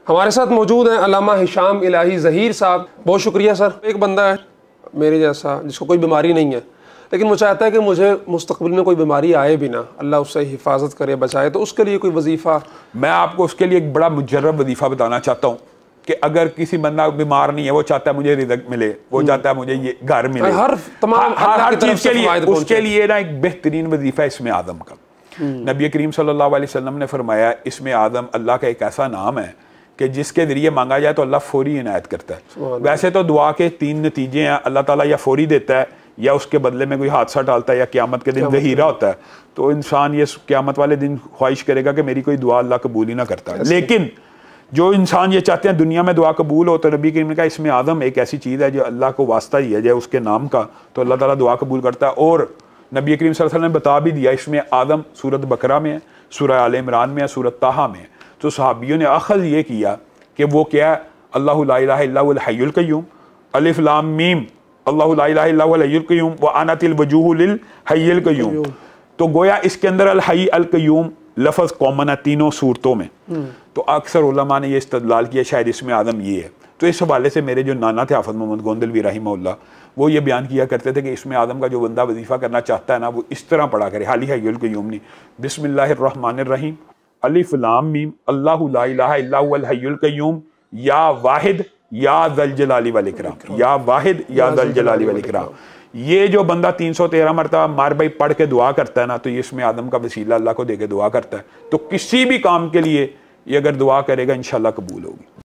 हमारे साथ मौजूद हैं अल्लामा हिशाम इलाही ज़हीर साहब। बहुत शुक्रिया सर। एक बंदा है मेरे जैसा जिसको कोई बीमारी नहीं है, लेकिन वो चाहता है कि मुझे मुस्तकबिल में कोई बीमारी आए भी ना, अल्लाह उससे हिफाजत करे, बचाए, तो उसके लिए कोई वजीफ़ा? मैं आपको उसके लिए एक बड़ा मुजर्रब वजीफ़ा बताना चाहता हूँ कि अगर किसी बंदा बीमार नहीं है, वो चाहता है मुझे रिज़्क़ मिले, वो चाहता है मुझे ये घर मिले, हर चीज़ के लिए उसके लिए ना एक बेहतरीन वजीफ़ा इसमें आदम का। नबी करीम सल्लल्लाहु अलैहि वसल्लम ने फरमाया इसमें आदम अल्लाह का एक ऐसा नाम है कि जिसके ज़रिए मांगा जाए तो अल्लाह फौरी इनायत करता है। वैसे तो दुआ के 3 नतीजे हैं, अल्लाह ताला या फौरी देता है, या उसके बदले में कोई हादसा डालता है, या क़यामत के दिन ज़हीरा होता है। तो इंसान ये क़यामत वाले दिन ख्वाहिश करेगा कि मेरी कोई दुआ अल्लाह कबूल ही ना करता है। लेकिन जो इंसान ये चाहते हैं दुनिया में दुआ कबूल हो, तो नबी करीम ने कहा इसमें आदम एक ऐसी चीज़ है जो अल्लाह को वास्ता ही है, जो उसके नाम का, तो अल्लाह ताला दुआ कबूल करता है। और नबी करीम सल्लल्लाहु अलैहि वसल्लम ने बता भी दिया इसमें आदम सूरत बकरा में है, सूरह आल इमरान में है, सूरत ताहा में है। तो सहाबियों ने अखज़ ये किया कि वो क्या है, अल्लाहु ला इलाहा इल्ला हुवल हय्युल क़य्यूम, अलिफ लाम मीम, अल्लाहु ला इलाहा इल्ला हुवल हय्युल क़य्यूम व अनातिल वजूहु लिल हय्यिल क़य्यूम। तो गोया इसके अंदर अल हय्य अल क़य्यूम लफ्ज़ कॉमन है तीनों सूरतों में। तो अक्सर उलमा ने ये इस्तदलाल किया शायद इसमें आदम ये है। तो इस हवाले से मेरे जो नाना थे हाफ़िज़ मोहम्मद गोंदलवी रहमहुल्लाह, वो ये बयान किया करते थे कि इसमें आदम का जो बंदा वजीफ़ा करना चाहता है ना, वो इस तरह पढ़ा करे, हाली हय्युल क़य्यूम नहीं, बिस्मिल्लाहिर्रहमानिर्रहीम, अलिफ लाम मीम, अल्लाहु ला इलाहा इल्ला हुवल हय्युल क़य्यूम, या वाहिद या ज़ल जलाली वल इकराम, या वाहिद या ज़ल जलाली वल इकराम। ये जो बंदा 313 मरतबा मार भाई पढ़ के दुआ करता है ना, तो ये इसमें आदम का वसीला अल्लाह को दे के दुआ करता है। तो किसी भी काम के लिए ये अगर दुआ करेगा इंशाअल्लाह कबूल होगी।